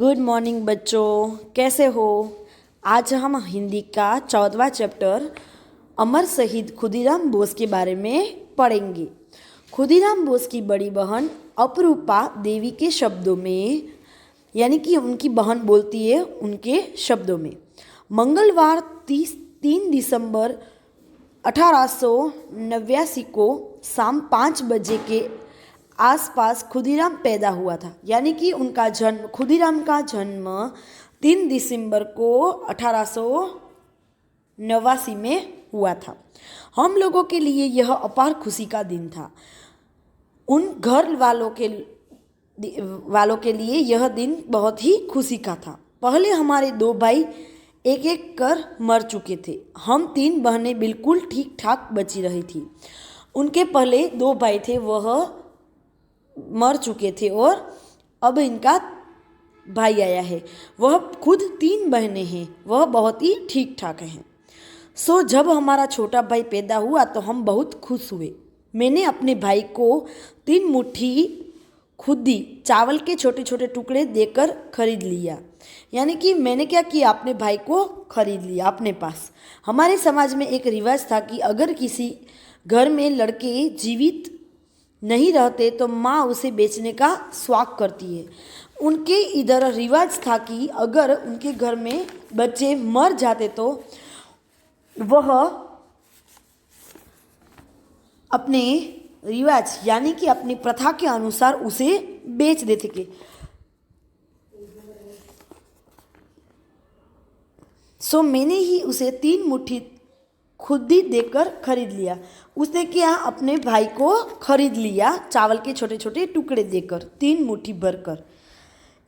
Good morning बच्चों, कैसे हो। आज हम हिंदी का 14वां चैप्टर अमर शहीद खुदीराम बोस के बारे में पढ़ेंगे। खुदीराम बोस की बड़ी बहन अपरूपा देवी के शब्दों में, यानी कि उनकी बहन बोलती है उनके शब्दों में, मंगलवार 3 दिसंबर 1889 को शाम 5 बजे के आसपास खुदीराम पैदा हुआ था। यानी कि खुदीराम का जन्म 3 दिसंबर को 1889 में हुआ था। हम लोगों के लिए यह अपार खुशी का दिन था। उन घर वालों के लिए यह दिन बहुत ही खुशी का था। पहले हमारे 2 भाई एक एक कर मर चुके थे। हम 3 बहनें बिल्कुल ठीक ठाक बची रही थी। उनके पहले 2 भाई थे, वह मर चुके थे और अब इनका भाई आया है। वह खुद 3 बहनें हैं, वह बहुत ही ठीक ठाक हैं। जब हमारा छोटा भाई पैदा हुआ तो हम बहुत खुश हुए। मैंने अपने भाई को 3 मुट्ठी खुदी चावल के छोटे छोटे टुकड़े देकर खरीद लिया। यानी कि मैंने क्या किया, अपने भाई को खरीद लिया अपने पास। हमारे समाज में एक रिवाज था कि अगर किसी घर में लड़के जीवित नहीं रहते तो माँ उसे बेचने का स्वाक करती है। उनके इधर रिवाज था कि अगर उनके घर में बच्चे मर जाते तो वह अपने रिवाज यानी कि अपनी प्रथा के अनुसार उसे बेच देते थे। मैंने ही उसे 3 मुट्ठी खुदी देकर खरीद लिया। उसने क्या, अपने भाई को खरीद लिया चावल के छोटे छोटे टुकड़े देकर 3 मुट्ठी भरकर,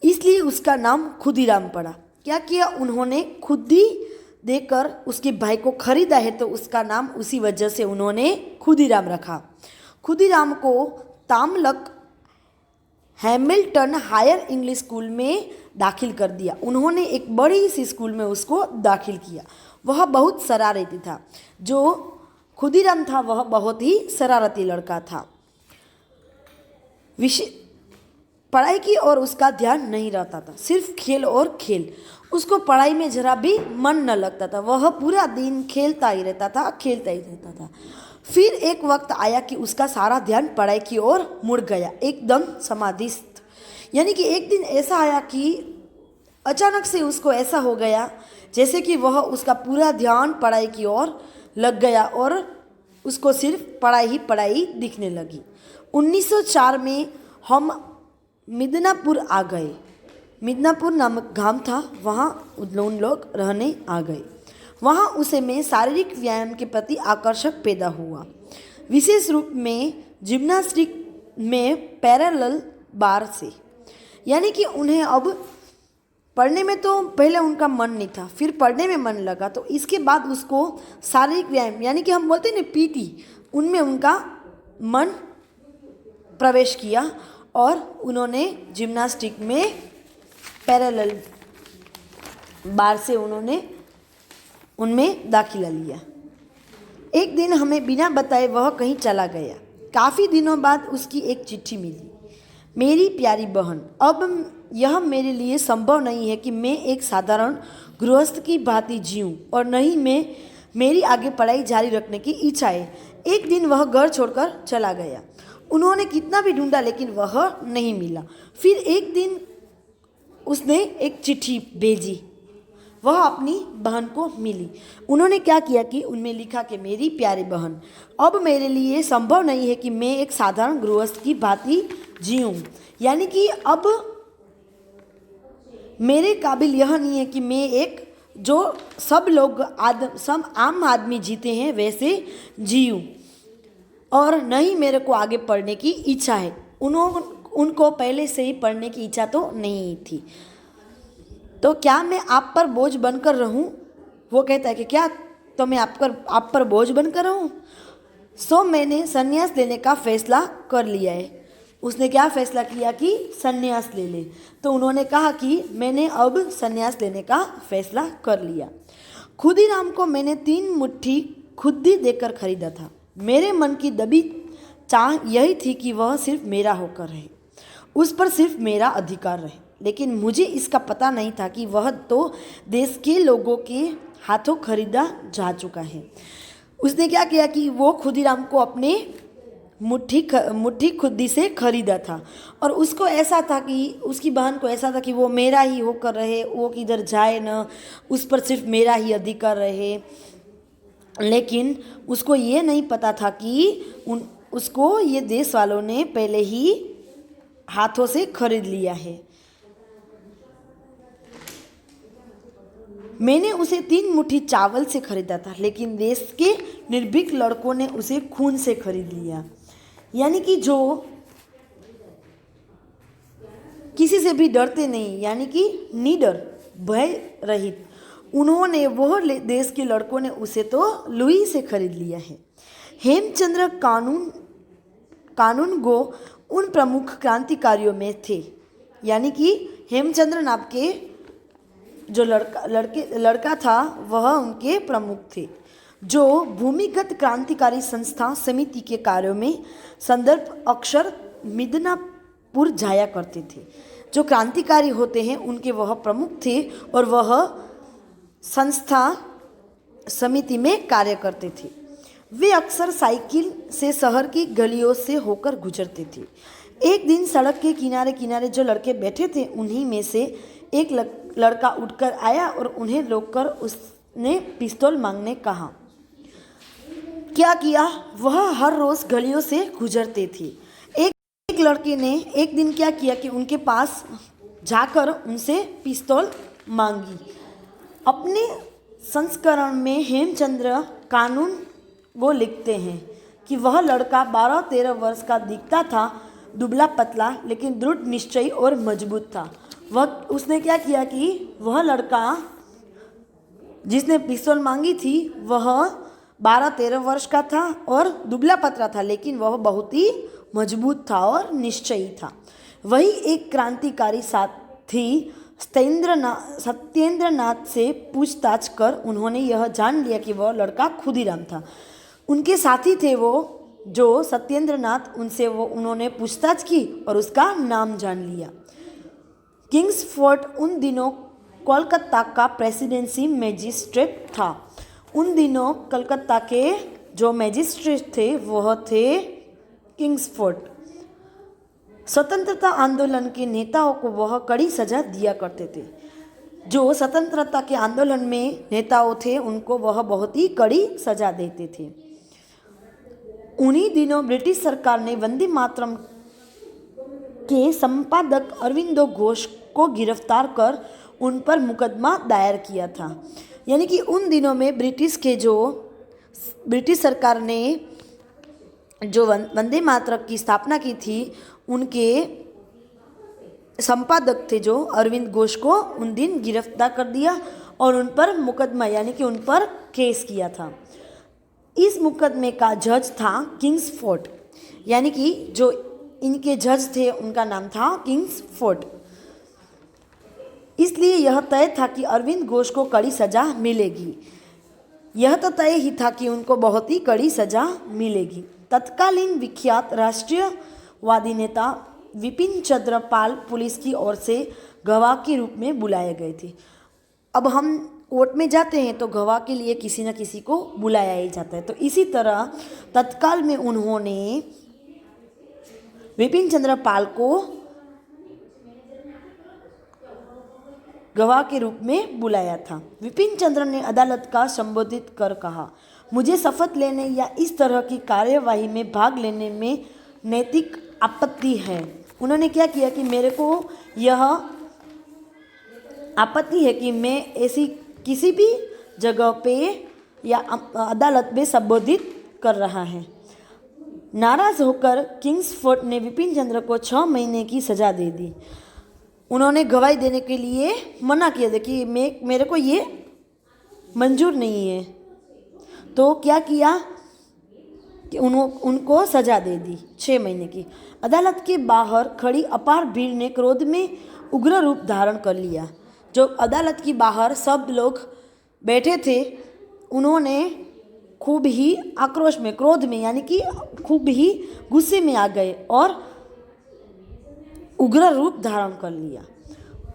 इसलिए उसका नाम खुदीराम पड़ा। क्या किया उन्होंने, खुदी देकर उसके भाई को खरीदा है तो उसका नाम उसी वजह से उन्होंने खुदीराम रखा। खुदीराम को तामलक हैमिल्टन हायर इंग्लिश स्कूल में दाखिल कर दिया। उन्होंने एक बड़ी सी स्कूल में उसको दाखिल किया। वह बहुत शरारती था। जो खुदीराम था वह बहुत ही शरारती लड़का था। पढ़ाई की ओर उसका ध्यान नहीं रहता था, सिर्फ खेल और खेल। उसको पढ़ाई में जरा भी मन न लगता था। वह पूरा दिन खेलता ही रहता था। फिर एक वक्त आया कि उसका सारा ध्यान पढ़ाई की ओर मुड़ गया, एकदम समाधिस्थ। यानी कि एक दिन ऐसा आया कि अचानक से उसको ऐसा हो गया जैसे कि वह उसका पूरा ध्यान पढ़ाई की ओर लग गया और उसको सिर्फ पढ़ाई ही पढ़ाई दिखने लगी। 1904 में हम मिदनापुर आ गए। मिदनापुर नामक गांव था, वहाँ उन लोग रहने आ गए। वहाँ उसे में शारीरिक व्यायाम के प्रति आकर्षक पैदा हुआ, विशेष रूप में जिम्नास्टिक में पैरेलल बार से। यानी कि उन्हें अब पढ़ने में तो पहले उनका मन नहीं था, फिर पढ़ने में मन लगा, तो इसके बाद उसको शारीरिक व्यायाम यानी कि हम बोलते हैं ना पीटी, उनमें उनका मन प्रवेश किया और उन्होंने जिम्नास्टिक में पैरेलल बार से उन्होंने उनमें दाखिला लिया। एक दिन हमें बिना बताए वह कहीं चला गया। काफ़ी दिनों बाद उसकी एक चिट्ठी मिली। मेरी प्यारी बहन, अब यह मेरे लिए संभव नहीं है कि मैं एक साधारण गृहस्थ की भांति जीऊं और नहीं मेरी आगे पढ़ाई जारी रखने की इच्छा है। एक दिन वह घर छोड़कर चला गया। उन्होंने कितना भी ढूंढा लेकिन वह नहीं मिला। फिर एक दिन उसने एक चिट्ठी भेजी, वह अपनी बहन को मिली। उन्होंने क्या किया कि उनमें लिखा कि मेरी प्यारी बहन, अब मेरे लिए संभव नहीं है कि मैं एक साधारण गृहस्थ की भांति जीऊं। यानी कि अब मेरे काबिल यह नहीं है कि मैं एक जो सब आम आदमी जीते हैं वैसे जीऊं, और नहीं मेरे को आगे पढ़ने की इच्छा है। उनको पहले से ही पढ़ने की इच्छा तो नहीं थी। तो क्या मैं आप पर बोझ बनकर रहूं? वो कहता है कि क्या तो मैं आप पर बोझ बनकर रहूं? मैंने संन्यास लेने का फैसला कर लिया है। उसने क्या फैसला किया कि संन्यास ले ले। तो उन्होंने कहा कि मैंने अब संन्यास लेने का फैसला कर लिया। खुदीराम को मैंने 3 मुट्ठी खुदी देकर खरीदा था। मेरे मन की दबी चाह यही थी कि वह सिर्फ मेरा होकर रहे, उस पर सिर्फ मेरा अधिकार रहे। लेकिन मुझे इसका पता नहीं था कि वह तो देश के लोगों के हाथों खरीदा जा चुका है। उसने क्या किया कि वो खुदीराम को अपने मुट्ठी खुदी से खरीदा था और उसको ऐसा था कि उसकी बहन को ऐसा था कि वो मेरा ही होकर रहे, वो किधर जाए न, उस पर सिर्फ मेरा ही अधिकार रहे। लेकिन उसको ये नहीं पता था कि उसको ये देश वालों ने पहले ही हाथों से खरीद लिया है। मैंने उसे 3 मुट्ठी चावल से खरीदा था, लेकिन देश के निर्भीक लड़कों ने उसे खून से खरीद लिया। यानी कि जो किसी से भी डरते नहीं, यानी कि निडर, भय रहित, उन्होंने वह देश के लड़कों ने उसे तो लुई से खरीद लिया है। हेमचंद्र कानून गो उन प्रमुख क्रांतिकारियों में थे। यानी कि हेमचंद्र नाम के जो लड़का था वह उनके प्रमुख थे, जो भूमिगत क्रांतिकारी संस्था समिति के कार्यों में संदर्भ अक्षर मिदनापुर जाया करते थे। जो क्रांतिकारी होते हैं उनके वह प्रमुख थे और वह संस्था समिति में कार्य करते थे। वे अक्सर साइकिल से शहर की गलियों से होकर गुजरते थे। एक दिन सड़क के किनारे किनारे जो लड़के बैठे थे उन्हीं में से एक लड़का उठकर आया और उन्हें रोककर उसने पिस्तौल मांगने कहा। क्या किया, वह हर रोज गलियों से गुजरते थे। एक लड़के ने एक दिन क्या किया कि उनके पास जाकर उनसे पिस्तौल मांगी। अपने संस्करण में हेमचंद्र कानून वो लिखते हैं कि वह लड़का 12-13 वर्ष का दिखता था, दुबला पतला लेकिन दृढ़ निश्चयी और मजबूत था। उसने क्या किया कि वह लड़का जिसने पिस्तौल मांगी थी वह 12-13 वर्ष का था और दुबला पतला था, लेकिन वह बहुत ही मजबूत था और निश्चयी था। वही एक क्रांतिकारी साथी सत्येंद्रनाथ से पूछताछ कर उन्होंने यह जान लिया कि वह लड़का खुदीराम था। उनके साथी थे वो जो सत्येंद्रनाथ, उनसे उन्होंने पूछताछ की और उसका नाम जान लिया। किंग्सफोर्ड उन दिनों कोलकाता का प्रेसिडेंसी मैजिस्ट्रेट था। उन दिनों कलकत्ता के जो मैजिस्ट्रेट थे वह थे किंग्सफोर्ड। स्वतंत्रता आंदोलन के नेताओं को वह कड़ी सजा दिया करते थे। जो स्वतंत्रता के आंदोलन में नेताओं थे उनको वह बहुत ही कड़ी सजा देते थे। उन्हीं दिनों ब्रिटिश सरकार ने वंदे मातरम के संपादक अरविंदो घोष को गिरफ्तार कर उन पर मुकदमा दायर किया था। यानी कि उन दिनों में ब्रिटिश सरकार ने जो वंदे मातरम की स्थापना की थी, उनके संपादक थे जो अरविंद घोष को उन दिन गिरफ्तार कर दिया और उन पर मुकदमा यानी कि उन पर केस किया था। इस मुकदमे का जज था किंग्सफोर्ड, यानी कि जो इनके जज थे उनका नाम था किंग्सफोर्ड। इसलिए यह तय था कि अरविंद घोष को कड़ी सजा मिलेगी। यह तो तय ही था कि उनको बहुत ही कड़ी सजा मिलेगी। तत्कालीन विख्यात राष्ट्रीयवादी नेता विपिन चंद्र पाल पुलिस की ओर से गवाह के रूप में बुलाए गए थे। अब हम कोर्ट में जाते हैं तो गवाह के लिए किसी न किसी को बुलाया ही जाता है। तो इसी तरह तत्काल में उन्होंने विपिन चंद्र पाल को गवाह के रूप में बुलाया था। विपिन चंद्र ने अदालत का संबोधित कर कहा, मुझे शपथ लेने या इस तरह की कार्यवाही में भाग लेने में नैतिक आपत्ति है। उन्होंने क्या किया कि मेरे को यह आपत्ति है कि मैं ऐसी किसी भी जगह पे या अदालत में संबोधित कर रहा है। नाराज होकर किंग्सफोर्ड ने विपिन चंद्र को 6 महीने की सज़ा दे दी। उन्होंने गवाही देने के लिए मना किया था कि मेरे को ये मंजूर नहीं है। तो क्या किया कि उनको सज़ा दे दी 6 महीने की। अदालत के बाहर खड़ी अपार भीड़ ने क्रोध में उग्र रूप धारण कर लिया। जो अदालत की बाहर सब लोग बैठे थे उन्होंने खूब ही आक्रोश में, क्रोध में, यानी कि खूब ही गुस्से में आ गए और उग्र रूप धारण कर लिया।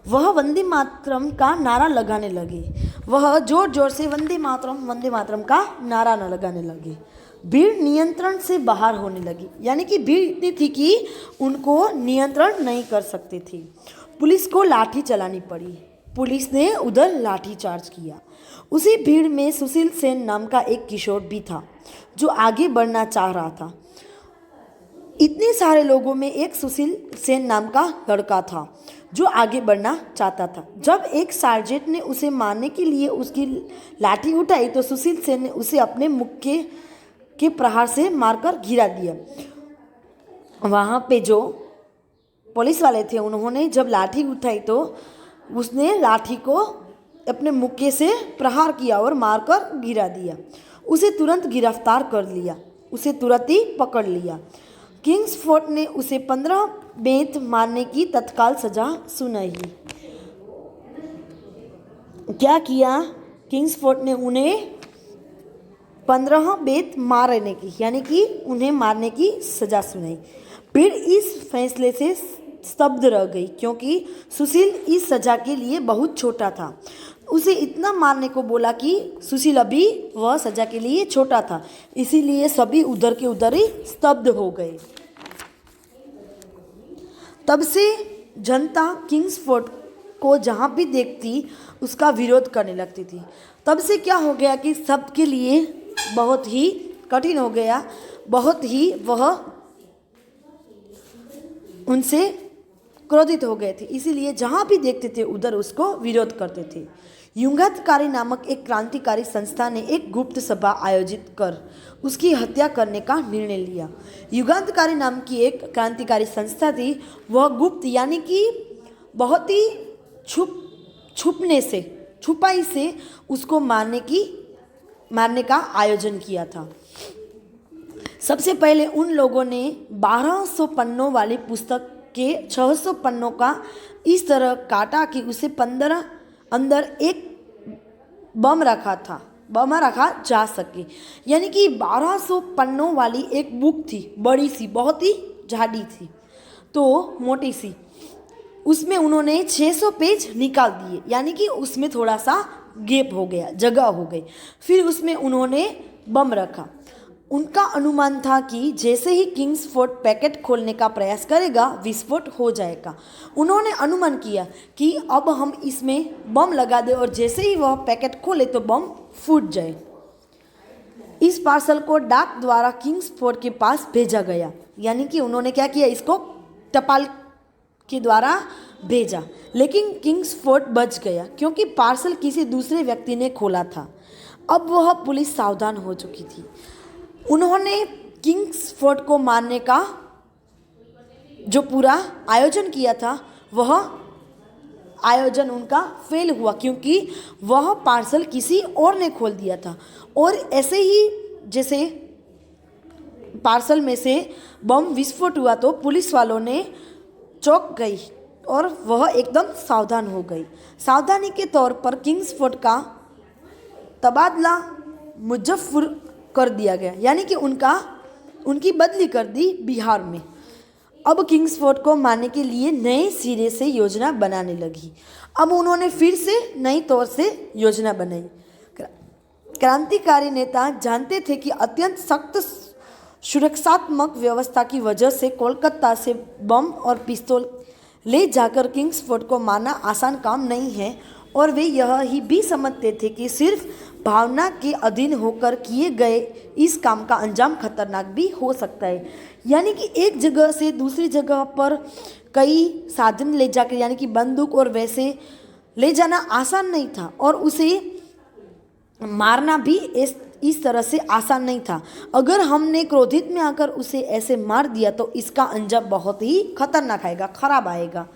वह वंदे मातरम का नारा लगाने लगे। वह जोर जोर से वंदे मातरम का नारा न लगाने लगे। भीड़ नियंत्रण से बाहर होने लगी, यानी कि भीड़ इतनी थी कि उनको नियंत्रण नहीं कर सकते थे। पुलिस को लाठी चलानी पड़ी। पुलिस ने उधर लाठी चार्ज किया। उसी भीड़ में सुशील सेन नाम का एक किशोर भी था जो आगे बढ़ना चाह रहा था। इतने सारे लोगों में एक सुशील सेन नाम का लड़का था जो आगे बढ़ना चाहता था। जब एक सार्जेंट ने उसे मारने के लिए उसकी लाठी उठाई तो सुशील सेन ने उसे अपने मुक्के के प्रहार से मारकर गिरा दिया। वहाँ पे जो पुलिस वाले थे उन्होंने जब लाठी उठाई तो उसने लाठी को अपने मुक्के से प्रहार किया और मारकर गिरा दिया। उसे तुरंत गिरफ्तार कर लिया, उसे तुरंत ही पकड़ लिया। किंग्सफोर्ड ने उसे 15 बेंत मारने की तत्काल सजा सुनाई। क्या किया? किंग्सफोर्ड ने उन्हें 15 बेंत मारने की, यानी कि उन्हें मारने की सजा सुनाई। भीड़ इस फैसले से स्तब्ध रह गई क्योंकि सुशील इस सजा के लिए बहुत छोटा था। उसे इतना मारने को बोला कि सुशील अभी वह सजा के लिए छोटा था, इसीलिए सभी उधर के उधर ही स्तब्ध हो गए। तब से जनता किंग्सफोर्ड को जहाँ भी देखती उसका विरोध करने लगती थी। तब से क्या हो गया कि सबके लिए बहुत ही कठिन हो गया, बहुत ही वह उनसे क्रोधित हो गए थे, इसीलिए जहाँ भी देखते थे उधर उसको विरोध करते थे। युगांतकारी नामक एक क्रांतिकारी संस्था ने एक गुप्त सभा आयोजित कर उसकी हत्या करने का निर्णय लिया। युगांतकारी नाम की एक क्रांतिकारी संस्था थी, वह गुप्त यानी कि बहुत ही छुपाई से उसको मारने का आयोजन किया था। सबसे पहले उन लोगों ने 1200 पन्नों वाली पुस्तक के 600 पन्नों का इस तरह काटा कि उसे 15 अंदर एक बम रखा जा सके, यानी कि 1200 पन्नों वाली एक बुक थी, बड़ी सी, बहुत ही झाड़ी थी, तो मोटी सी। उसमें उन्होंने 600 पेज निकाल दिए, यानी कि उसमें थोड़ा सा गैप हो गया, जगह हो गई। फिर उसमें उन्होंने बम रखा। उनका अनुमान था कि जैसे ही किंग्सफोर्ड पैकेट खोलने का प्रयास करेगा विस्फोट हो जाएगा। उन्होंने अनुमान किया कि अब हम इसमें बम लगा दें और जैसे ही वह पैकेट खोले तो बम फूट जाए। इस पार्सल को डाक द्वारा किंग्सफोर्ड के पास भेजा गया, यानी कि उन्होंने क्या किया, इसको टपाल के द्वारा भेजा। लेकिन किंग्सफोर्ड बच गया क्योंकि पार्सल किसी दूसरे व्यक्ति ने खोला था। अब वह पुलिस सावधान हो चुकी थी। उन्होंने किंग्सफोर्ड को मारने का जो पूरा आयोजन किया था वह आयोजन उनका फेल हुआ क्योंकि वह पार्सल किसी और ने खोल दिया था। और ऐसे ही जैसे पार्सल में से बम विस्फोट हुआ तो पुलिस वालों ने चौंक गई और वह एकदम सावधान हो गई। सावधानी के तौर पर किंग्सफोर्ड का तबादला मुजफ्फर कर दिया गया, यानी कि उनकी बदली कर दी बिहार में। अब किंग्सफोर्ड को मारने के लिए नए सिरे से योजना बनाने लगी। अब उन्होंने फिर से नई तौर से योजना बनाई। क्रांतिकारी नेता जानते थे कि अत्यंत सख्त सुरक्षात्मक व्यवस्था की वजह से कोलकाता से बम और पिस्तौल ले जाकर किंग्सफोर्ड को मारना आसान काम नहीं है, और वे यह ही भी समझते थे कि सिर्फ भावना के अधीन होकर किए गए इस काम का अंजाम खतरनाक भी हो सकता है। यानी कि एक जगह से दूसरी जगह पर कई साधन ले जाकर, यानी कि बंदूक और वैसे ले जाना आसान नहीं था, और उसे मारना भी इस तरह से आसान नहीं था। अगर हमने क्रोधित में आकर उसे ऐसे मार दिया तो इसका अंजाम बहुत ही खतरनाक आएगा, खराब आएगा।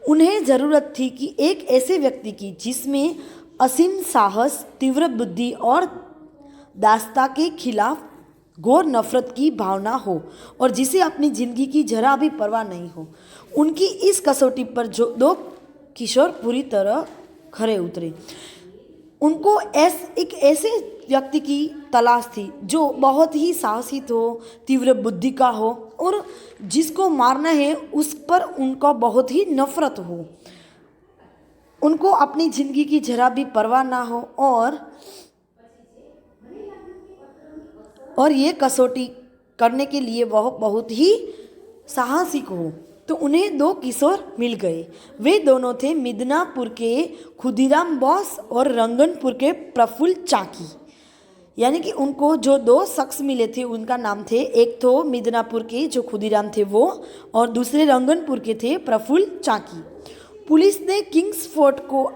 उन्हें ज़रूरत थी कि एक ऐसे व्यक्ति की जिसमें असीम साहस, तीव्र बुद्धि और दास्ता के खिलाफ घोर नफरत की भावना हो और जिसे अपनी जिंदगी की जरा भी परवाह नहीं हो। उनकी इस कसौटी पर जो 2 किशोर पूरी तरह खरे उतरे। उनको एक ऐसे व्यक्ति की तलाश थी जो बहुत ही साहसी हो, तीव्र बुद्धि का हो और जिसको मारना है उस पर उनका बहुत ही नफरत हो। उनको अपनी ज़िंदगी की जरा भी परवाह ना हो और ये कसौटी करने के लिए वह बहुत ही साहसिक हो। तो उन्हें दो किशोर मिल गए। वे दोनों थे मिदनापुर के खुदीराम बोस और रंगनपुर के प्रफुल्ल चाकी। यानी कि उनको जो दो शख्स मिले थे उनका नाम थे, एक तो मिदनापुर के जो खुदीराम थे वो, और दूसरे रंगनपुर के थे प्रफुल्ल चाकी। पुलिस ने किंग्स फोर्ट को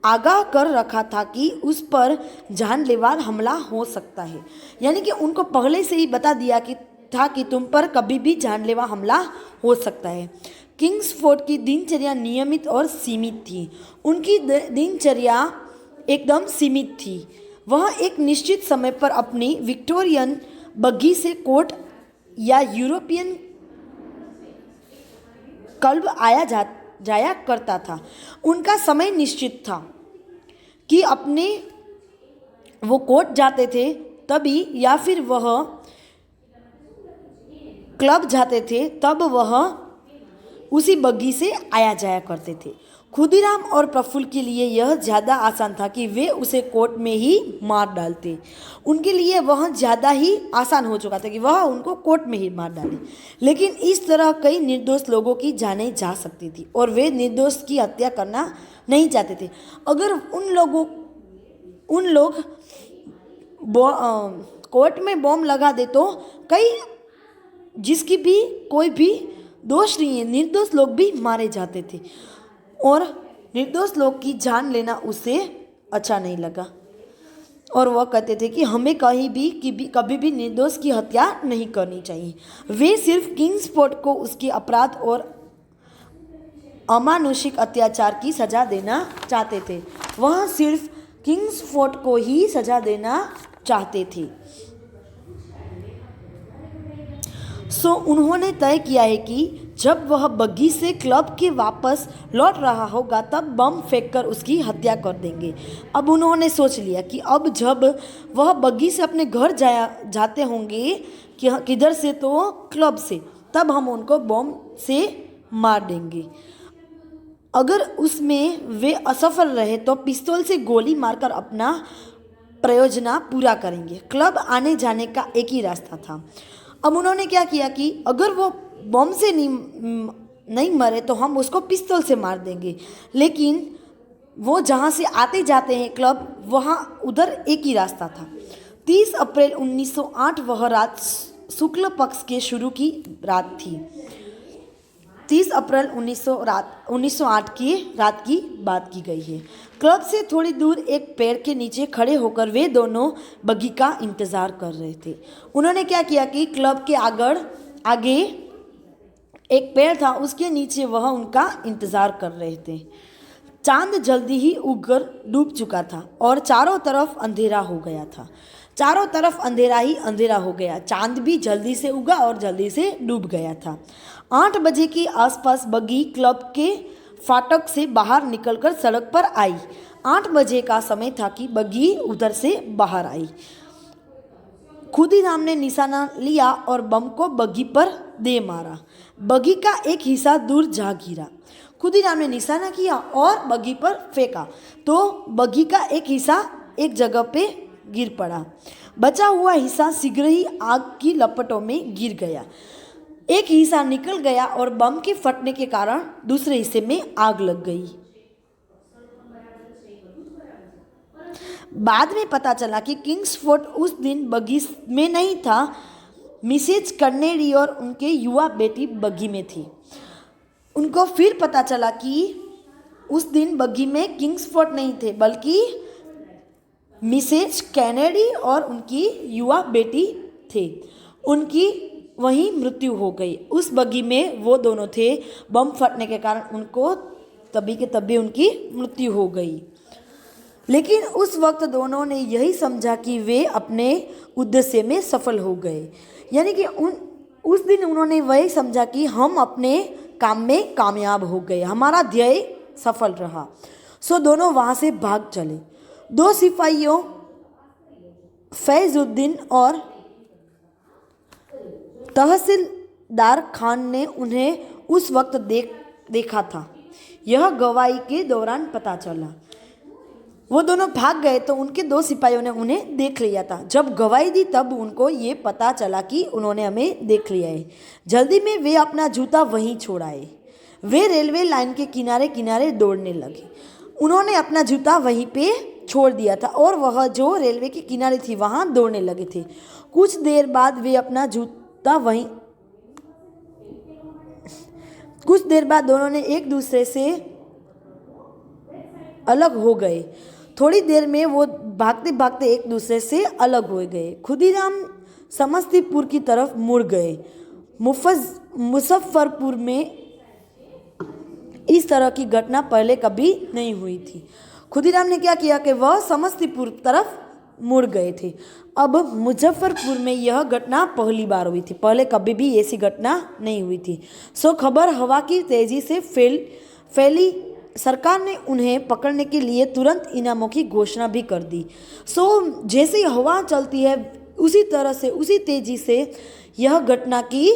आगाह कर रखा था कि उस पर जानलेवा हमला हो सकता है। यानी कि उनको पहले से ही बता दिया कि तुम पर कभी भी जानलेवा हमला हो सकता है। किंग्स फोर्ट की दिनचर्या नियमित और सीमित थी। उनकी दिनचर्या एकदम सीमित थी। वह एक निश्चित समय पर अपनी विक्टोरियन बग्गी से कोर्ट या यूरोपियन क्लब जाया करता था। उनका समय निश्चित था कि अपने वो कोर्ट जाते थे तभी, या फिर वह क्लब जाते थे तब वह उसी बग्गी से आया जाया करते थे। खुदीराम और प्रफुल्ल के लिए यह ज़्यादा आसान था कि वे उसे कोर्ट में ही मार डालते। उनके लिए वह ज़्यादा ही आसान हो चुका था कि वह उनको कोर्ट में ही मार डाले। लेकिन इस तरह कई निर्दोष लोगों की जानें जा सकती थी और वे निर्दोष की हत्या करना नहीं चाहते थे। अगर उन लोग कोर्ट में बॉम्ब लगा दे तो जिसकी भी कोई भी दोष नहीं है, निर्दोष लोग भी मारे जाते थे और निर्दोष लोग की जान लेना उसे अच्छा नहीं लगा। और वह कहते थे कि हमें कभी भी निर्दोष की हत्या नहीं करनी चाहिए। वे सिर्फ किंग्स फोर्ट को उसके अपराध और अमानुषिक अत्याचार की सज़ा देना चाहते थे। वह सिर्फ किंग्स फोर्ट को ही सज़ा देना चाहते थे। सो उन्होंने तय किया है कि जब वह बग्गी से क्लब के वापस लौट रहा होगा तब बम फेंककर उसकी हत्या कर देंगे। अब उन्होंने सोच लिया कि अब जब वह बग्गी से अपने घर जाते होंगे किधर से, तो क्लब से, तब हम उनको बम से मार देंगे। अगर उसमें वे असफल रहे तो पिस्तौल से गोली मारकर अपना प्रयोजना पूरा करेंगे। क्लब आने जाने का एक ही रास्ता था। अब उन्होंने क्या किया कि अगर वो बम से नहीं मरे तो हम उसको पिस्तौल से मार देंगे, लेकिन वो जहाँ से आते जाते हैं क्लब, वहाँ उधर एक ही रास्ता था। 30 अप्रैल 1908 वह रात शुक्ल पक्ष के शुरू की रात थी। 30 अप्रैल 1908 की रात की बात की गई है। क्लब से थोड़ी दूर एक पेड़ के नीचे खड़े होकर वे दोनों बग्गी का इंतज़ार कर रहे थे। उन्होंने क्या किया कि क्लब के आगे एक पेड़ था, उसके नीचे वह उनका इंतज़ार कर रहे थे। चांद जल्दी ही उगकर डूब चुका था और चारों तरफ अंधेरा हो गया था। चारों तरफ अंधेरा ही अंधेरा हो गया। चांद भी जल्दी से उगा और जल्दी से डूब गया था। 8 बजे के आसपास बग्गी क्लब के फाटक से बाहर निकलकर सड़क पर आई। 8 बजे का समय था कि बग्गी उधर से बाहर आई। खुदीराम ने निशाना लिया और बम को बग्गी पर दे मारा। बग्गी का एक हिस्सा दूर जा गिरा। खुदीराम ने निशाना किया और बग्गी पर फेंका तो बग्गी का एक हिस्सा एक जगह पे गिर पड़ा। बचा हुआ हिस्सा शीघ्र ही आग की लपटों में गिर गया। एक हिस्सा निकल गया और बम के फटने के कारण दूसरे हिस्से में आग लग गई। बाद में पता चला कि किंग्स फोर्ट उस दिन बग्गी में नहीं था। मिसेज कर्नेडी और उनके युवा बेटी बग्गी में थी। उनको फिर पता चला कि उस दिन बग्गी में किंग्स फोर्ट नहीं थे, बल्कि मिसेज कैनेडी और उनकी युवा बेटी थे। उनकी वहीं मृत्यु हो गई। उस बग्गी में वो दोनों थे। बम फटने के कारण उनको तभी के तभी उनकी मृत्यु हो गई। लेकिन उस वक्त दोनों ने यही समझा कि वे अपने उद्देश्य में सफल हो गए। यानी कि उस दिन उन्होंने वही समझा कि हम अपने काम में कामयाब हो गए, हमारा ध्येय सफल रहा। सो दोनों वहाँ से भाग चले। 2 सिपाहियों फैजुद्दीन और तहसीलदार खान ने उन्हें उस वक्त देखा था। यह गवाही के दौरान पता चला। वो दोनों भाग गए तो उनके दो सिपाहियों ने उन्हें देख लिया था। जब गवाही दी तब उनको ये पता चला कि उन्होंने हमें देख लिया है। जल्दी में वे अपना जूता वहीं छोड़ आए। वे रेलवे लाइन के किनारे किनारे दौड़ने लगे। उन्होंने अपना जूता वहीं पे छोड़ दिया था और वह जो रेलवे के किनारे थी वहाँ दौड़ने लगे थे। कुछ देर बाद दोनों ने एक दूसरे से अलग हो गए। थोड़ी देर में वो भागते भागते एक दूसरे से अलग हो गए। खुदीराम समस्तीपुर की तरफ मुड़ गए। मुजफ्फरपुर में इस तरह की घटना पहले कभी नहीं हुई थी। खुदीराम ने क्या किया कि वह समस्तीपुर तरफ मुड़ गए थे। अब मुजफ्फरपुर में यह घटना पहली बार हुई थी। पहले कभी भी ऐसी घटना नहीं हुई थी। सो खबर हवा की तेजी से फैली। सरकार ने उन्हें पकड़ने के लिए तुरंत इनामों की घोषणा भी कर दी। सो जैसे हवा चलती है उसी तरह से उसी तेजी से यह घटना की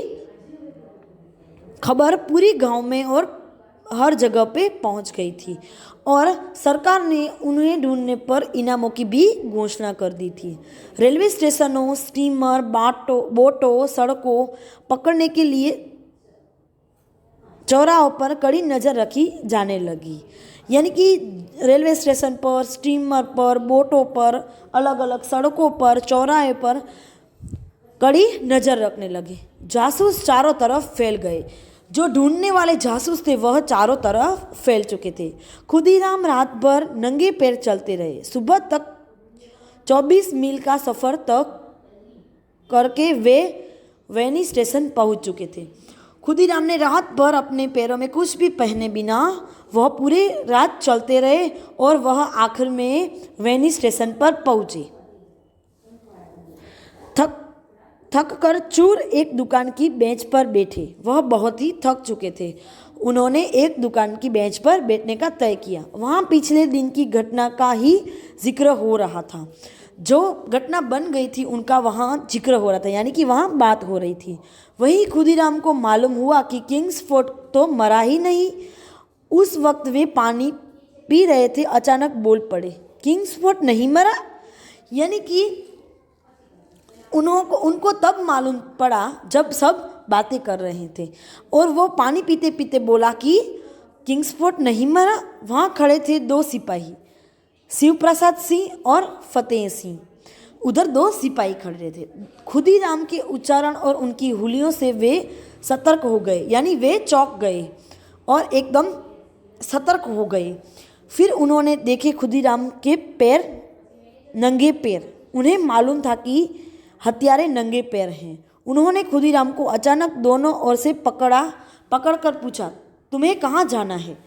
खबर पूरी गांव में और हर जगह पे पहुंच गई थी और सरकार ने उन्हें ढूंढने पर इनामों की भी घोषणा कर दी थी। रेलवे स्टेशनों, स्टीमर, बोटों, सड़कों पकड़ने के लिए चौराहों पर कड़ी नज़र रखी जाने लगी। यानी कि रेलवे स्टेशन पर, स्टीमर पर, बोटों पर, अलग अलग सड़कों पर, चौराहे पर कड़ी नज़र रखने लगे। जासूस चारों तरफ फैल गए। जो ढूंढने वाले जासूस थे वह चारों तरफ फैल चुके थे। खुदीराम रात भर नंगे पैर चलते रहे। सुबह तक 24 मील का सफ़र तक करके वे वैनी स्टेशन पहुंच चुके थे। खुदीराम ने रात भर अपने पैरों में कुछ भी पहने बिना वह पूरी रात चलते रहे और वह आखिर में वैनी स्टेशन पर पहुंचे। थक कर चूर एक दुकान की बेंच पर बैठे। वह बहुत ही थक चुके थे। उन्होंने एक दुकान की बेंच पर बैठने का तय किया। वहाँ पिछले दिन की घटना का ही जिक्र हो रहा था। जो घटना बन गई थी उनका वहाँ जिक्र हो रहा था, यानी कि वहाँ बात हो रही थी। वही खुदीराम को मालूम हुआ कि किंग्सफोर्ड तो मरा ही नहीं। उस वक्त वे पानी पी रहे थे, अचानक बोल पड़े, किंग्सफोर्ड नहीं मरा? यानी कि उनको तब मालूम पड़ा जब सब बातें कर रहे थे और वो पानी पीते पीते बोला कि किंग्सफोर्ड नहीं मरा। वहाँ खड़े थे दो सिपाही, शिव प्रसाद सिंह और फतेह सिंह। उधर दो सिपाही खड़े थे। खुदीराम के उच्चारण और उनकी हुलियों से वे सतर्क हो गए, यानी वे चौंक गए और एकदम सतर्क हो गए। फिर उन्होंने देखे खुदीराम के पैर, नंगे पैर। उन्हें मालूम था कि हत्यारे नंगे पैर हैं। उन्होंने खुदीराम को अचानक दोनों ओर से पकड़कर पूछा, तुम्हें कहाँ जाना है?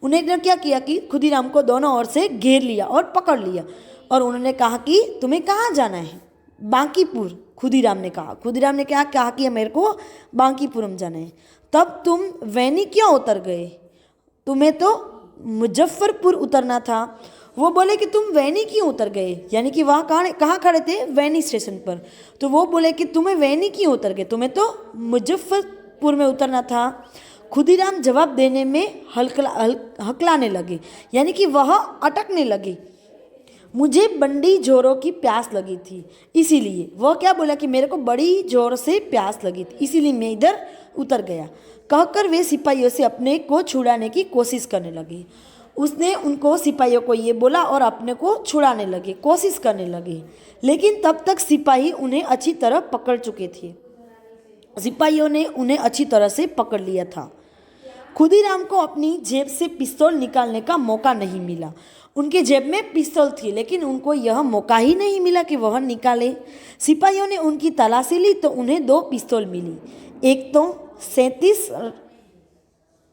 उन्होंने क्या किया कि खुदीराम को दोनों ओर से घेर लिया और पकड़ लिया और उन्होंने कहा कि तुम्हें कहाँ जाना है? बांकीपुर, खुदीराम ने कहा। खुदीराम ने क्या कहा कि मेरे को बांकीपुरम जाना है। तब तुम वैनी क्यों उतर गए? तुम्हें तो मुजफ्फरपुर उतरना था। वो बोले कि तुम वैनी क्यों उतर गए? यानी कि वहाँ कहाँ खड़े थे? वैनी स्टेशन पर। तो वो बोले कि तुम्हें वैनी क्यों उतर गए? तुम्हें तो मुजफ्फरपुर में उतरना था। खुदीराम जवाब देने में हकलाने लगे, यानी कि वह अटकने लगे। मुझे बड़ी जोरों की प्यास लगी थी, इसीलिए। वह क्या बोला कि मेरे को बड़ी जोर से प्यास लगी थी, इसीलिए मैं इधर उतर गया, कहकर वे सिपाहियों से अपने को छुड़ाने की कोशिश करने लगे। उसने उनको सिपाहियों को ये बोला और अपने को छुड़ाने लगे, कोशिश करने लगे। लेकिन तब तक सिपाही उन्हें अच्छी तरह पकड़ चुके थे। सिपाहियों ने उन्हें अच्छी तरह से पकड़ लिया था। खुदीराम को अपनी जेब से पिस्तौल निकालने का मौका नहीं मिला। उनके जेब में पिस्तौल थी, लेकिन उनको यह मौका ही नहीं मिला कि वह निकाले। सिपाहियों ने उनकी तलाशी ली तो उन्हें दो पिस्तौल मिली। एक तो 37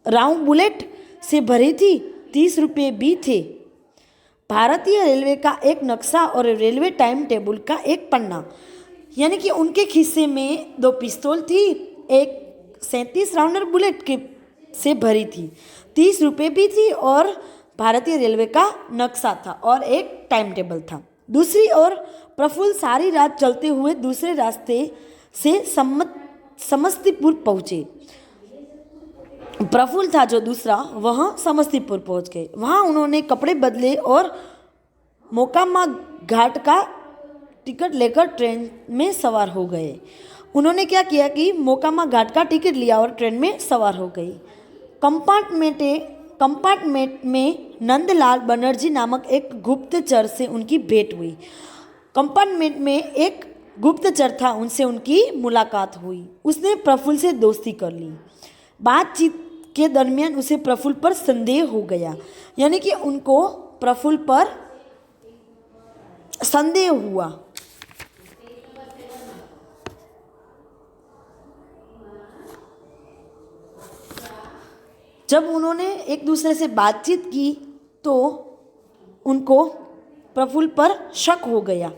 राउंड बुलेट से भरी थी, 30 रुपये भी थे। भारतीय रेलवे का एक नक्शा और रेलवे टाइम टेबल का एक पन्ना, यानी कि उनके खिस्से में दो पिस्तौल थी, एक 37 राउंडर बुलेट के से भरी थी, 30 रुपये भी थी और भारतीय रेलवे का नक्शा था और एक टाइम टेबल था। दूसरी ओर प्रफुल्ल सारी रात चलते हुए दूसरे रास्ते से समस्तीपुर पहुँचे। प्रफुल्ल था जो दूसरा, वह समस्तीपुर पहुंच गए। वहां उन्होंने कपड़े बदले और मोकामा घाट का टिकट लेकर ट्रेन में सवार हो गए। उन्होंने क्या किया कि मोकामा घाट का टिकट लिया और ट्रेन में सवार हो गई। कंपार्टमेंट में नंदलाल बनर्जी नामक एक गुप्तचर से उनकी भेंट हुई। कंपार्टमेंट में एक गुप्तचर था, उनसे उनकी मुलाकात हुई। उसने प्रफुल्ल से दोस्ती कर ली। बातचीत के दरमियान उसे प्रफुल्ल पर संदेह हो गया, यानी कि उनको प्रफुल्ल पर संदेह हुआ। जब उन्होंने एक दूसरे से बातचीत की तो उनको प्रफुल्ल पर शक हो गया।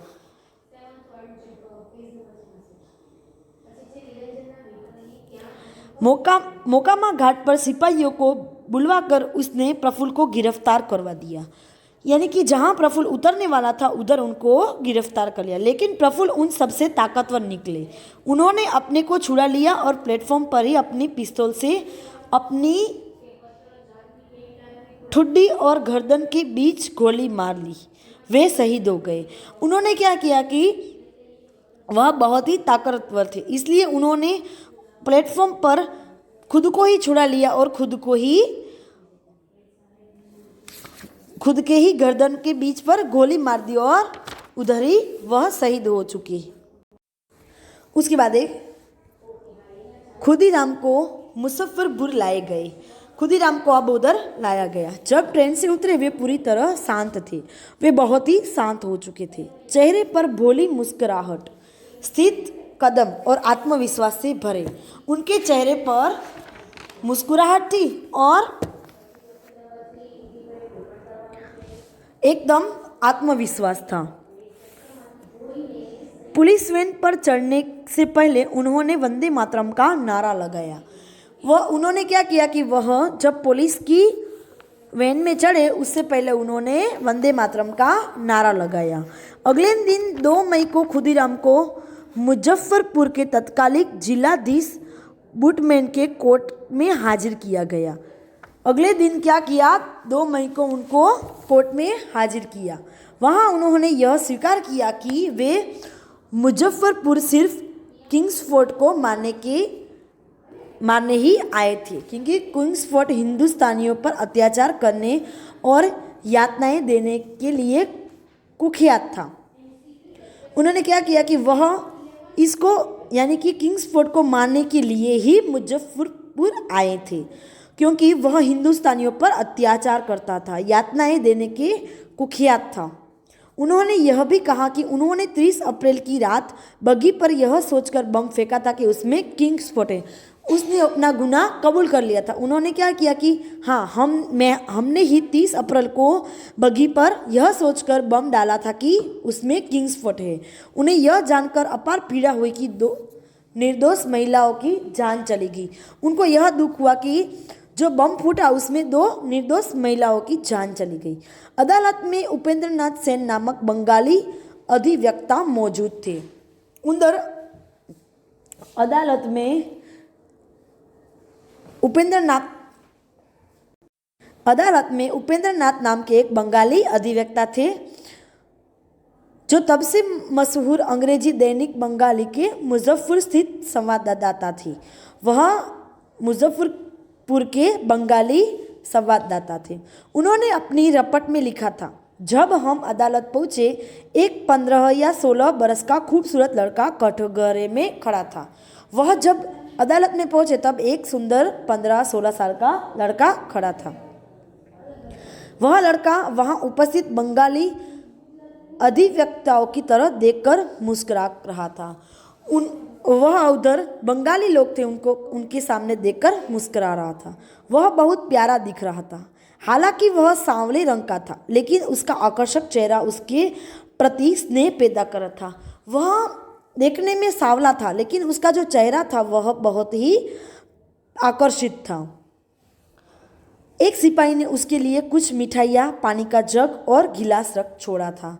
मोकामा घाट पर सिपाहियों को बुलवाकर उसने प्रफुल्ल को गिरफ्तार करवा दिया, यानी कि जहां प्रफुल्ल उतरने वाला था उधर उनको गिरफ्तार कर लिया। लेकिन प्रफुल्ल उन सबसे ताकतवर निकले। उन्होंने अपने को छुड़ा लिया और प्लेटफॉर्म पर ही अपनी पिस्तौल से अपनी ठुड्डी और गर्दन के बीच गोली मार ली। वे शहीद हो गए। उन्होंने क्या किया कि वह बहुत ही ताकतवर थे, इसलिए उन्होंने प्लेटफॉर्म पर खुद को ही छुड़ा लिया और खुद के ही गर्दन के बीच पर गोली मार दी और उधर ही वह शहीद हो चुकी। उसके बाद खुदीराम को मुजफ्फरपुर लाए गए। खुदीराम को अब उधर लाया गया। जब ट्रेन से उतरे वे पूरी तरह शांत थे। वे बहुत ही शांत हो चुके थे। चेहरे पर भोली मुस्कुराहट, स्थिर कदम और आत्मविश्वास से भरे। उनके चेहरे पर मुस्कुराहट थी और एकदम आत्मविश्वास था। पुलिस वैन पर चढ़ने से पहले उन्होंने वंदे मातरम का नारा लगाया। उन्होंने क्या किया कि वह जब पुलिस की वैन में चढ़े उससे पहले उन्होंने वंदे मातरम का नारा लगाया। अगले दिन 2 मई को खुदीराम को मुजफ्फरपुर के तत्कालीन जिलाधीश बुटमैन के कोर्ट में हाजिर किया गया। अगले दिन क्या किया, 2 मई को उनको कोर्ट में हाजिर किया। वहाँ उन्होंने यह स्वीकार किया कि वे मुजफ्फरपुर सिर्फ किंग्सफोर्ड को मारने ही आए थे, क्योंकि किंग्सफोर्ड हिंदुस्तानियों पर अत्याचार करने और यातनाएं देने के लिए कुख्यात था। उन्होंने क्या किया कि वह इसको यानी कि किंग्सफोर्ड को मारने के लिए ही मुजफ्फरपुर आए थे, क्योंकि वह हिंदुस्तानियों पर अत्याचार करता था, यातनाएं देने के कुख्यात था। उन्होंने यह भी कहा कि उन्होंने 30 अप्रैल की रात बग्घी पर यह सोचकर बम फेंका था कि उसमें किंग्सफोर्ड है। उसने अपना गुनाह कबूल कर लिया था। उन्होंने क्या किया कि हाँ हमने ही 30 अप्रैल को बग्घी पर यह सोचकर बम डाला था कि उसमें किंग्सफोर्ड है। उन्हें यह जानकर अपार पीड़ा हुई कि 2 निर्दोष महिलाओं की जान चली गई। उनको यह दुख हुआ कि जो बम फूटा उसमें 2 निर्दोष महिलाओं की जान चली गई। अदालत में उपेंद्रनाथ सेन नामक बंगाली अधिवक्ता मौजूद थे। उधर अदालत में उपेंद्रनाथ नाम के एक बंगाली अधिवक्ता थे, जो तब से मशहूर अंग्रेजी दैनिक बंगाली के मुजफ्फर स्थित संवाददाता थी। वह मुजफ्फरपुर के बंगाली संवाददाता थे। उन्होंने अपनी रपट में लिखा था, जब हम अदालत पहुँचे एक 15 या 16 बरस का खूबसूरत लड़का कटघरे में खड़ा था। वह जब अदालत में पहुँचे तब एक सुंदर 15-16 साल का लड़का खड़ा था। वह लड़का वहाँ उपस्थित बंगाली अधिवक्ताओं की तरह देखकर मुस्कुरा रहा था। वह उधर बंगाली लोग थे, उनके सामने देखकर मुस्कुरा रहा था। वह बहुत प्यारा दिख रहा था। हालांकि वह सांवले रंग का था, लेकिन उसका आकर्षक चेहरा उसके प्रति स्नेह पैदा कर रहा था। वह देखने में सांवला था, लेकिन उसका जो चेहरा था वह बहुत ही आकर्षित था। एक सिपाही ने उसके लिए कुछ मिठाइयाँ, पानी का जग और गिलास रख छोड़ा था।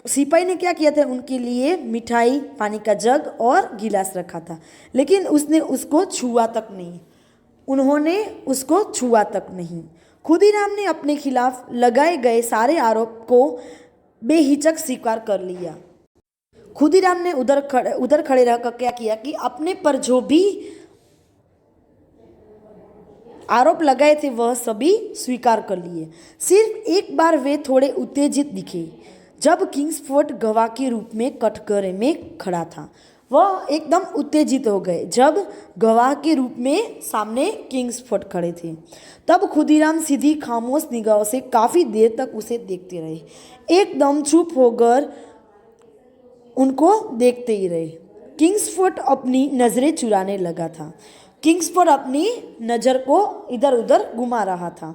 सिपाही ने क्या किया था, उनके लिए मिठाई, पानी का जग और गिलास रखा था, लेकिन उसने उसको छुआ तक नहीं। उन्होंने उसको छुआ तक नहीं। खुदीराम ने अपने खिलाफ लगाए गए सारे आरोप को बेहिचक स्वीकार कर लिया। खुदीराम ने उधर खड़े रहकर क्या किया कि अपने पर जो भी आरोप लगाए थे वह सभी स्वीकार कर लिए। सिर्फ एक बार वे थोड़े उत्तेजित दिखे जब किंग्सफोर्ड गवाह के रूप में कटघरे में खड़ा था। वह एकदम उत्तेजित हो गए जब गवाह के रूप में सामने किंग्सफोर्ड खड़े थे। तब खुदीराम सीधी खामोश निगाहों से काफ़ी देर तक उसे देखते रहे, एकदम चुप होकर उनको देखते ही रहे। किंग्सफोर्ड अपनी नज़रें चुराने लगा था। किंग्सफोर्ड अपनी नज़र को इधर उधर घुमा रहा था।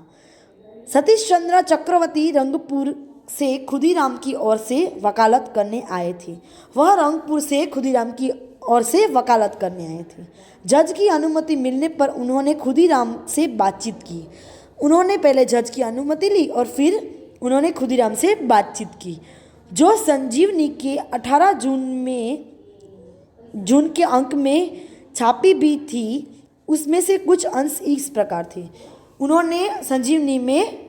सतीश चंद्र चक्रवर्ती रंगपुर से खुदीराम की ओर से वकालत करने आए थे। वह रंगपुर से खुदीराम की ओर से वकालत करने आए थे। जज की अनुमति मिलने पर उन्होंने खुदीराम से बातचीत की। उन्होंने पहले जज की अनुमति ली और फिर उन्होंने खुदीराम से बातचीत की, जो संजीवनी के 18 जून के अंक में छापी भी थी। उसमें से कुछ अंश इस प्रकार थे। उन्होंने संजीवनी में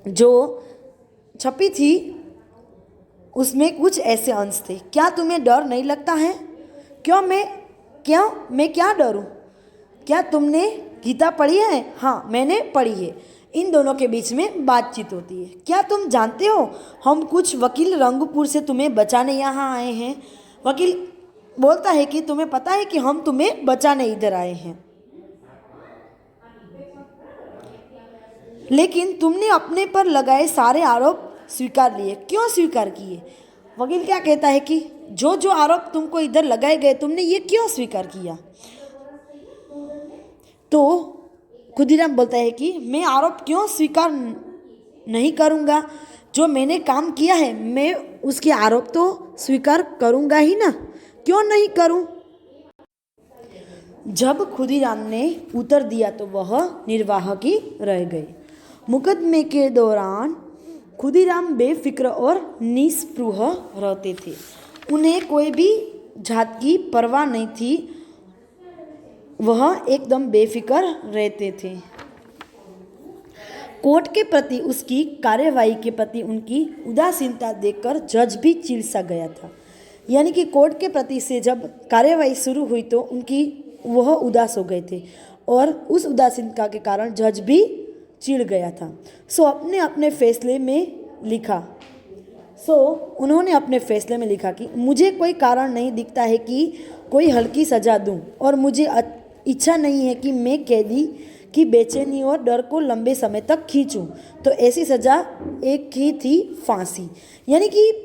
जो छपी थी उसमें कुछ ऐसे अंश थे। क्या तुम्हें डर नहीं लगता है? क्यों मैं क्या डरूं? क्या तुमने गीता पढ़ी है? हाँ, मैंने पढ़ी है। इन दोनों के बीच में बातचीत होती है। क्या तुम जानते हो, हम कुछ वकील रंगपुर से तुम्हें बचाने यहाँ आए हैं। वकील बोलता है कि तुम्हें पता है कि हम तुम्हें बचाने इधर आए हैं, लेकिन तुमने अपने पर लगाए सारे आरोप स्वीकार लिए। क्यों स्वीकार किए? वकील क्या कहता है कि जो आरोप तुमको इधर लगाए गए तुमने ये क्यों स्वीकार किया? तो खुदीराम बोलता है कि मैं आरोप क्यों स्वीकार नहीं करूँगा? जो मैंने काम किया है मैं उसके आरोप तो स्वीकार करूँगा ही ना, क्यों नहीं करूँ? जब खुदीराम ने उत्तर दिया तो वह निर्वाहकी रह गए। मुकदमे के दौरान खुदीराम बेफिक्र और निस्पृह रहते थे। उन्हें कोई भी जात की परवाह नहीं थी। वह एकदम बेफिक्र रहते थे। कोर्ट के प्रति उसकी कार्यवाही के प्रति उनकी उदासीनता देखकर जज भी चिढ़ सा गया था। यानी कि कोर्ट के प्रति से जब कार्यवाही शुरू हुई तो वह उदास हो गए थे और उस उदासीनता के कारण जज भी चिढ़ गया था। उन्होंने अपने फैसले में लिखा कि मुझे कोई कारण नहीं दिखता है कि कोई हल्की सज़ा दूं और मुझे इच्छा नहीं है कि मैं कैदी की बेचैनी और डर को लंबे समय तक खींचूं। तो ऐसी सज़ा एक ही थी, फांसी। यानी कि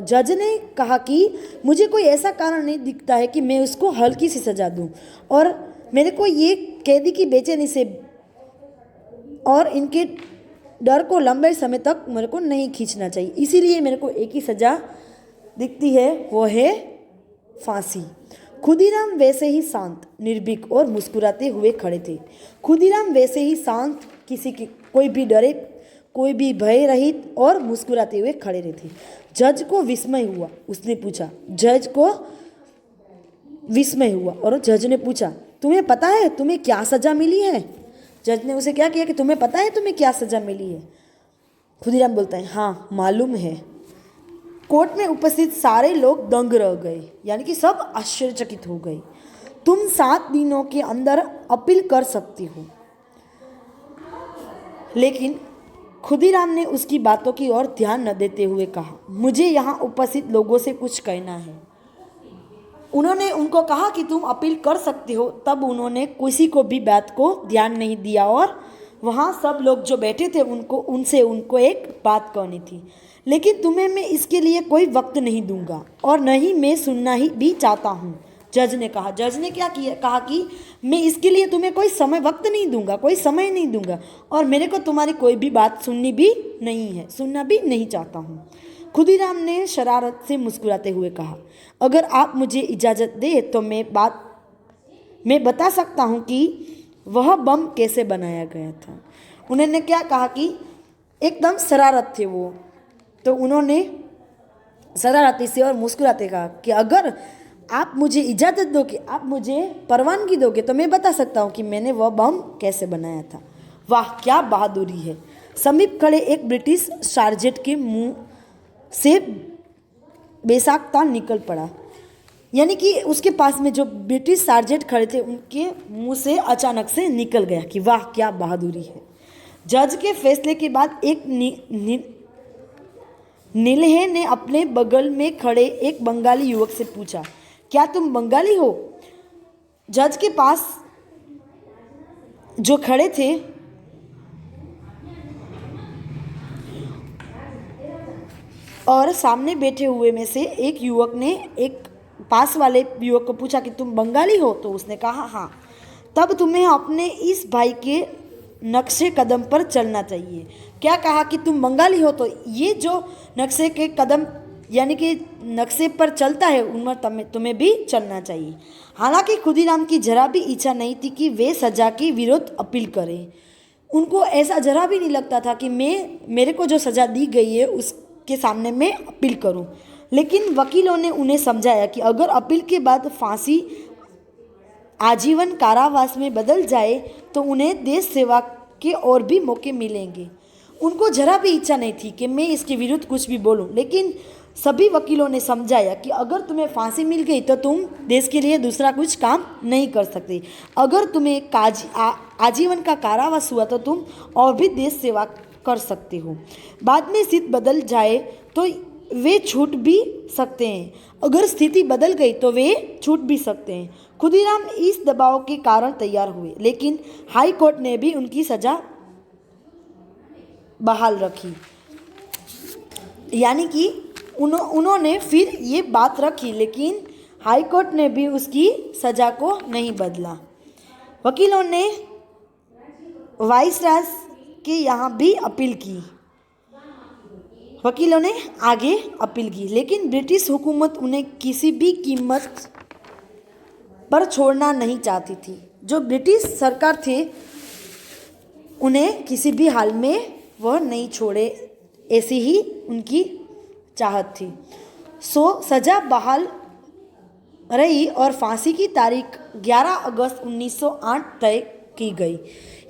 जज ने कहा कि मुझे कोई ऐसा कारण नहीं दिखता है कि मैं उसको हल्की सी सज़ा दूं और मेरे को ये कैदी की बेचैनी से और इनके डर को लंबे समय तक मेरे को नहीं खींचना चाहिए, इसीलिए मेरे को एक ही सज़ा दिखती है, वो है फांसी। खुदीराम वैसे ही शांत, निर्भीक और मुस्कुराते हुए खड़े थे। खुदीराम वैसे ही शांत, कोई भी डरे, कोई भी भय रहित और मुस्कुराते हुए खड़े रहे थे। जज को विस्मय हुआ। उसने पूछा, और जज ने पूछा, तुम्हें पता है तुम्हें क्या सज़ा मिली है? जज ने उसे क्या किया कि तुम्हें पता है तुम्हें क्या सज़ा मिली है? खुदीराम बोलता है, हाँ मालूम है। कोर्ट में उपस्थित सारे लोग दंग रह गए, यानी कि सब आश्चर्यचकित हो गए। तुम 7 दिनों के अंदर अपील कर सकती हो। लेकिन खुदीराम ने उसकी बातों की ओर ध्यान न देते हुए कहा, मुझे यहाँ उपस्थित लोगों से कुछ कहना है। उन्होंने उनको कहा कि तुम अपील कर सकते हो, तब उन्होंने किसी को भी बात को ध्यान नहीं दिया और वहाँ सब लोग जो बैठे थे उनको एक बात कहनी थी। लेकिन तुम्हें मैं इसके लिए कोई वक्त नहीं दूंगा और न ही मैं सुनना ही भी चाहता हूँ, जज ने कहा। जज ने क्या किया? कहा कि मैं इसके लिए तुम्हें कोई वक्त नहीं दूंगा, कोई समय नहीं दूंगा और मेरे को तुम्हारी कोई भी बात सुननी भी नहीं है, सुनना भी नहीं चाहता हूँ। खुदीराम ने शरारत से मुस्कुराते हुए कहा, अगर आप मुझे इजाज़त दें तो मैं बता सकता हूँ कि वह बम कैसे बनाया गया था। उन्होंने क्या कहा कि एकदम शरारत थे वो, तो उन्होंने शरारती से और मुस्कुराते कहा कि अगर आप मुझे इजाज़त दोगे, आप मुझे परवानगी दोगे तो मैं बता सकता हूँ कि मैंने वह बम कैसे बनाया था। वाह क्या बहादुरी है। समीप खड़े एक ब्रिटिश सार्जेंट के मुंह से बेसाख्ता निकल पड़ा। यानी कि उसके पास में जो ब्रिटिश सार्जेंट खड़े थे उनके मुंह से अचानक से निकल गया कि वाह क्या बहादुरी है। जज के फैसले के बाद एक नीलहे ने अपने बगल में खड़े एक बंगाली युवक से पूछा, क्या तुम बंगाली हो? जज के पास जो खड़े थे और सामने बैठे हुए में से एक युवक ने एक पास वाले युवक को पूछा कि तुम बंगाली हो? तो उसने कहा हाँ। तब तुम्हें अपने इस भाई के नक्शे कदम पर चलना चाहिए। क्या कहा कि तुम बंगाली हो तो ये जो नक्शे के कदम यानी कि नक्शे पर चलता है उनमें तुम्हें भी चलना चाहिए। हालांकि खुदीराम की जरा भी इच्छा नहीं थी कि वे सजा के विरुद्ध अपील करें। उनको ऐसा जरा भी नहीं लगता था कि मेरे को जो सज़ा दी गई है उसके सामने मैं अपील करूं। लेकिन वकीलों ने उन्हें समझाया कि अगर अपील के बाद फांसी आजीवन कारावास में बदल जाए तो उन्हें देश सेवा के और भी मौके मिलेंगे। उनको जरा भी इच्छा नहीं थी कि मैं इसके विरुद्ध कुछ भी बोलूं, लेकिन सभी वकीलों ने समझाया कि अगर तुम्हें फांसी मिल गई तो तुम देश के लिए दूसरा कुछ काम नहीं कर सकते। अगर तुम्हें आजीवन का कारावास हुआ तो तुम और भी देश सेवा कर सकते हो। बाद में स्थिति बदल जाए तो वे छूट भी सकते हैं। अगर स्थिति बदल गई तो वे छूट भी सकते हैं। खुदीराम इस दबाव के कारण तैयार हुए, लेकिन हाई कोर्ट ने भी उनकी सजा बहाल रखी। यानी कि उन्होंने फिर ये बात रखी, लेकिन हाई कोर्ट ने भी उसकी सजा को नहीं बदला। वकीलों ने वाइसराय के यहाँ भी अपील की। वकीलों ने आगे अपील की, लेकिन ब्रिटिश हुकूमत उन्हें किसी भी कीमत पर छोड़ना नहीं चाहती थी। जो ब्रिटिश सरकार थे उन्हें किसी भी हाल में वह नहीं छोड़े, ऐसी ही उनकी चाहत थी। सजा बहाल रही और फांसी की तारीख 11 अगस्त 1908 तय की गई।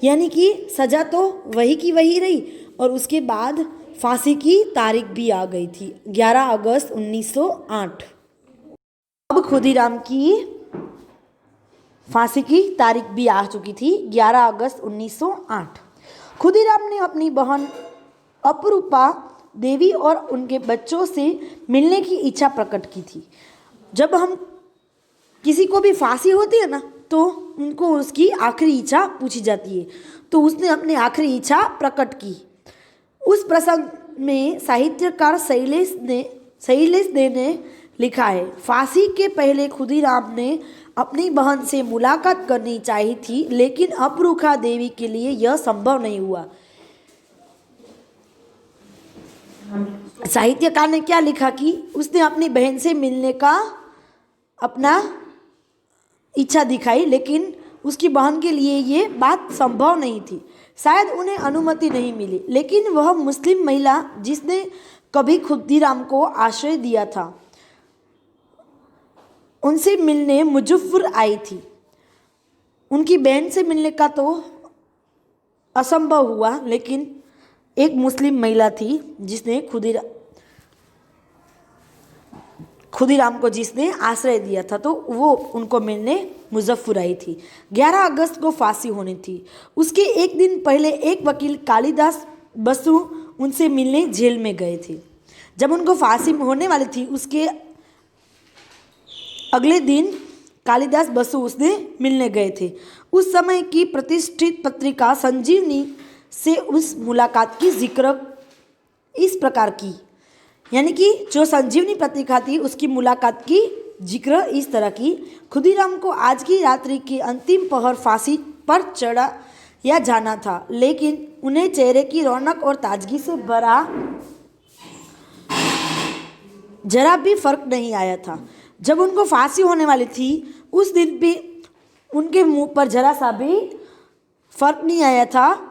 यानी कि सजा तो वही की वही रही और उसके बाद फांसी की तारीख भी आ गई थी 11 अगस्त 1908। अब खुदीराम की फांसी की तारीख भी आ चुकी थी 11 अगस्त 1908। खुदीराम ने अपनी बहन अपरूपा देवी और उनके बच्चों से मिलने की इच्छा प्रकट की थी। जब हम किसी को भी फांसी होती है ना तो उनको उसकी आखिरी इच्छा पूछी जाती है, तो उसने अपनी आखिरी इच्छा प्रकट की। उस प्रसंग में साहित्यकार शैलेश दे ने लिखा है, फांसी के पहले खुदीराम ने अपनी बहन से मुलाकात करनी चाहिए थी, लेकिन अपरूपा देवी के लिए यह संभव नहीं हुआ। साहित्यकार ने क्या लिखा कि उसने अपनी बहन से मिलने का अपना इच्छा दिखाई, लेकिन उसकी बहन के लिए ये बात संभव नहीं थी। शायद उन्हें अनुमति नहीं मिली, लेकिन वह मुस्लिम महिला जिसने कभी खुदीराम को आश्रय दिया था उनसे मिलने मुजफ्फर आई थी। उनकी बहन से मिलने का तो असंभव हुआ, लेकिन एक मुस्लिम महिला थी जिसने खुदीराम को जिसने आश्रय दिया था, तो वो उनको मिलने मुजफ्फर आई थी। 11 अगस्त को फांसी होनी थी। उसके एक दिन पहले एक वकील कालिदास बसु उनसे मिलने जेल में गए थे। जब उनको फांसी होने वाली थी उसके अगले दिन कालिदास बसु उसने मिलने गए थे। उस समय की प्रतिष्ठित पत्रिका संजीवनी से उस मुलाकात की जिक्र इस प्रकार की, यानी कि जो संजीवनी पत्रिका थी उसकी मुलाकात की जिक्र इस तरह की, खुदीराम को आज की रात्रि के अंतिम पहर फांसी पर चढ़ाया जाना था, लेकिन उन्हें चेहरे की रौनक और ताजगी से भरा जरा भी फर्क नहीं आया था। जब उनको फांसी होने वाली थी उस दिन भी उनके मुंह पर जरा सा भी फर्क नहीं आया था,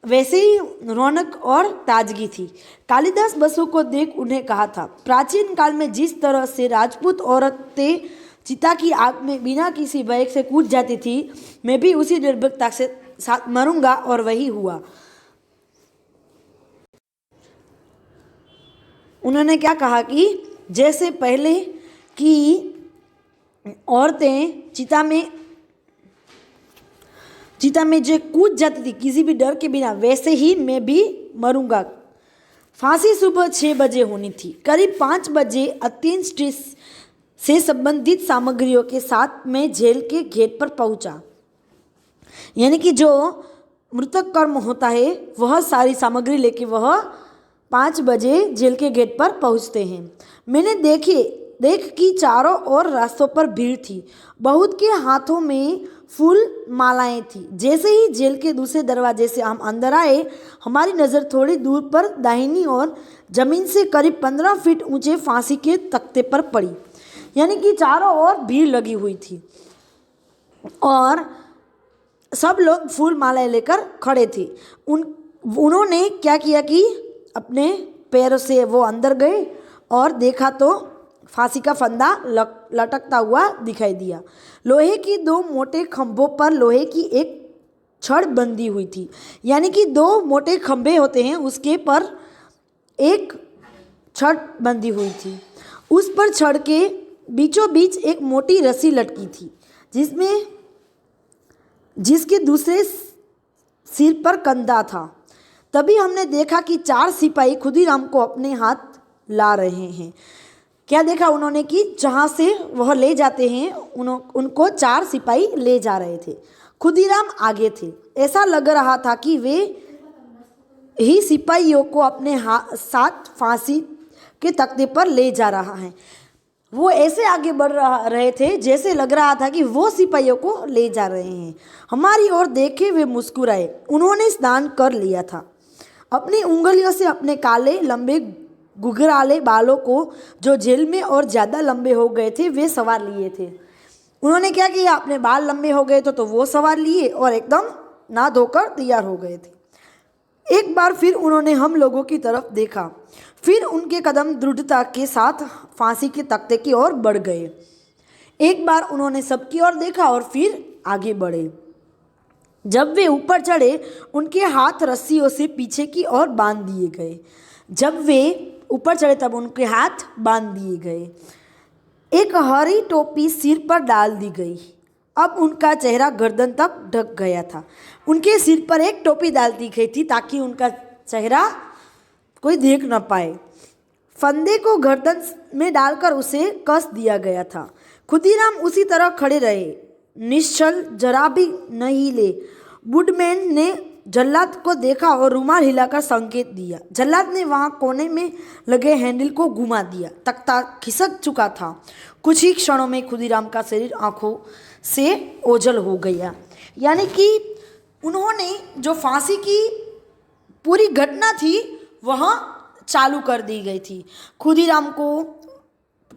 वैसे ही रौनक और ताजगी थी। कालिदास बसु को देख उन्हें कहा था, प्राचीन काल में जिस तरह से राजपूत औरतें चिता की आग में बिना किसी भय से कूद जाती थी, मैं भी उसी निर्भीकता से साथ मरूंगा। और वही हुआ। उन्होंने क्या कहा कि जैसे पहले की औरतें चिता में जो कूद जाती थी किसी भी डर के बिना, वैसे ही मैं भी मरूंगा। फांसी सुबह 6 बजे होनी थी। करीब 5 बजे अत्यंत स्ट्रेस से संबंधित सामग्रियों के साथ मैं जेल के गेट पर पहुंचा। यानी कि जो मृतक कर्म होता है वह सारी सामग्री लेके वह 5 बजे जेल के गेट पर पहुंचते हैं। मैंने देख कि चारों ओर रास्तों पर भीड़ थी। बहुत के हाथों में फूल मालाएं थी। जैसे ही जेल के दूसरे दरवाजे से हम अंदर आए, हमारी नज़र थोड़ी दूर पर दाहिनी ओर जमीन से करीब 15 फीट ऊंचे फांसी के तख्ते पर पड़ी। यानी कि चारों ओर भीड़ लगी हुई थी और सब लोग फूल मालाएं लेकर खड़े थे। उन्होंने क्या किया कि अपने पैरों से वो अंदर गए और देखा तो फांसी का फंदा लटकता हुआ दिखाई दिया। लोहे की 2 मोटे खंभों पर लोहे की एक छड़ बंधी हुई थी। यानी कि 2 मोटे खंभे होते हैं, उसके पर एक छड़ बंधी हुई थी। उस पर छड़ के बीचों बीच एक मोटी रस्सी लटकी थी जिसके दूसरे सिर पर कंधा था। तभी हमने देखा कि 4 सिपाही खुदीराम को अपने हाथ ला रहे हैं। क्या देखा उन्होंने कि जहाँ से वह ले जाते हैं उनको 4 सिपाही ले जा रहे थे। खुदीराम आगे थे। ऐसा लग रहा था कि वे ही सिपाहियों को अपने साथ फांसी के तख्ते पर ले जा रहा है। वो ऐसे आगे बढ़ रहे थे जैसे लग रहा था कि वो सिपाहियों को ले जा रहे हैं। हमारी ओर देखे वे मुस्कुराए। उन्होंने स्नान कर लिया था। अपनी उंगलियों से अपने काले लंबे घुघराले बालों को जो जेल में और ज़्यादा लंबे हो गए थे वे सवार लिए थे। उन्होंने क्या किया, अपने बाल लंबे हो गए तो वो सवार लिए और एकदम नहा धोकर तैयार हो गए थे। एक बार फिर उन्होंने हम लोगों की तरफ देखा। फिर उनके कदम दृढ़ता के साथ फांसी के तख्ते की ओर बढ़ गए। एक बार उन्होंने सबकी ओर देखा और फिर आगे बढ़े। जब वे ऊपर चढ़े उनके हाथ रस्सियों से पीछे की ओर बांध दिए गए। जब वे ऊपर चढ़े तब उनके हाथ बांध दिए गए। एक हरी टोपी सिर पर डाल दी गई। अब उनका चेहरा गर्दन तक ढक गया था। उनके सिर पर एक टोपी डाल दी गई थी ताकि उनका चेहरा कोई देख न पाए। फंदे को गर्दन में डालकर उसे कस दिया गया था। खुदीराम उसी तरह खड़े रहे, निश्चल, जरा भी नहीं हिले। वुडमैन ने जल्लाद को देखा और रुमाल हिलाकर संकेत दिया। जल्लाद ने वहां कोने में लगे हैंडल को घुमा दिया। तख्ता खिसक चुका था। कुछ ही क्षणों में खुदीराम का शरीर आंखों से ओझल हो गया। यानी कि उन्होंने जो फांसी की पूरी घटना थी वह चालू कर दी गई थी। खुदीराम को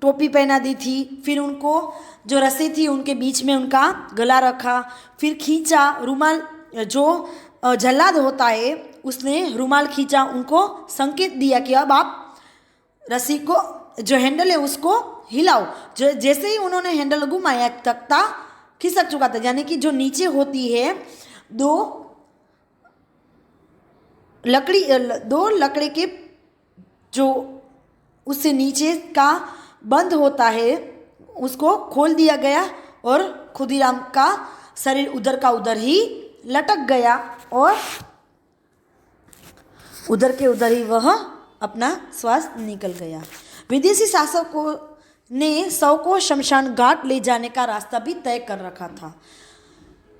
टोपी पहना दी थी, फिर उनको जो रस्सी थी उनके बीच में उनका गला रखा, फिर खींचा रुमाल। जो जल्लाद होता है उसने रुमाल खींचा, उनको संकेत दिया कि अब आप रस्सी को जो हैंडल है उसको हिलाओ। जो जैसे ही उन्होंने हैंडल घुमाया तख्ता खिसक चुका था। यानी कि जो नीचे होती है दो लकड़ी के जो उससे नीचे का बंद होता है उसको खोल दिया गया और खुदीराम का शरीर उधर का उधर ही लटक गया और उधर के उधर ही वह अपना श्वास निकल गया। विदेशी शासकों ने शव को शमशान घाट ले जाने का रास्ता भी तय कर रखा था।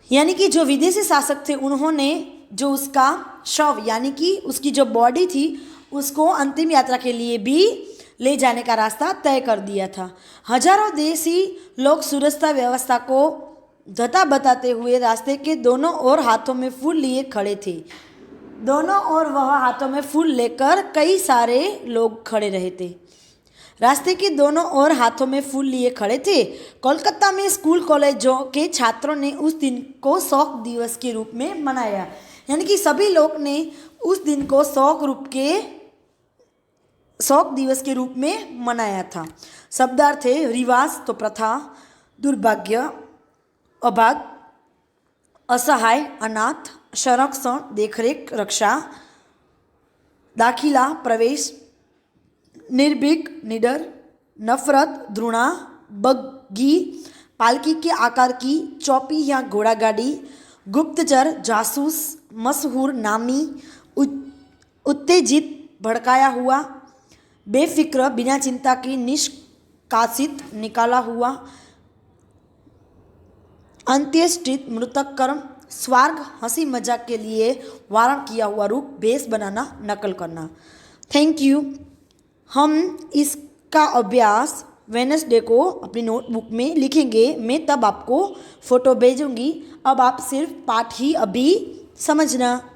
यानी कि जो विदेशी शासक थे उन्होंने जो उसका शव यानी कि उसकी जो बॉडी थी उसको अंतिम यात्रा के लिए भी ले जाने का रास्ता तय कर दिया था। हजारों देशी लोग सुरक्षा व्यवस्था को धता बताते हुए रास्ते के दोनों ओर हाथों में फूल लिए खड़े थे। दोनों ओर वह हाथों में फूल लेकर कई सारे लोग खड़े रहे थे। रास्ते के दोनों ओर हाथों में फूल लिए खड़े थे। कोलकाता में स्कूल कॉलेजों के छात्रों ने उस दिन को शोक दिवस के रूप में मनाया। यानी कि सभी लोग ने उस दिन को शोक दिवस के रूप में मनाया था। शब्दार्थ है रिवाज तो प्रथा, दुर्भाग्य, अभाग, असहाय, अनाथ, संरक्षण, देखरेख, रक्षा, दाखिला, प्रवेश, निर्भीक, निडर, नफरत, घृणा, बग्गी, पालकी के आकार की, चौपी या घोड़ा गाड़ी, गुप्तचर, जासूस, मशहूर, नामी, उत्तेजित, भड़काया हुआ, बेफिक्र, बिना चिंता की, निष्कासित, निकाला हुआ, अंत्येष्टि, मृतक कर्म, स्वर्ग, हंसी मजाक के लिए वारण किया हुआ रूप, भेष बनाना, नकल करना। Thank you. हम इसका अभ्यास वेडनेसडे को अपनी नोटबुक में लिखेंगे। मैं तब आपको फ़ोटो भेजूंगी। अब आप सिर्फ पाठ ही अभी समझना।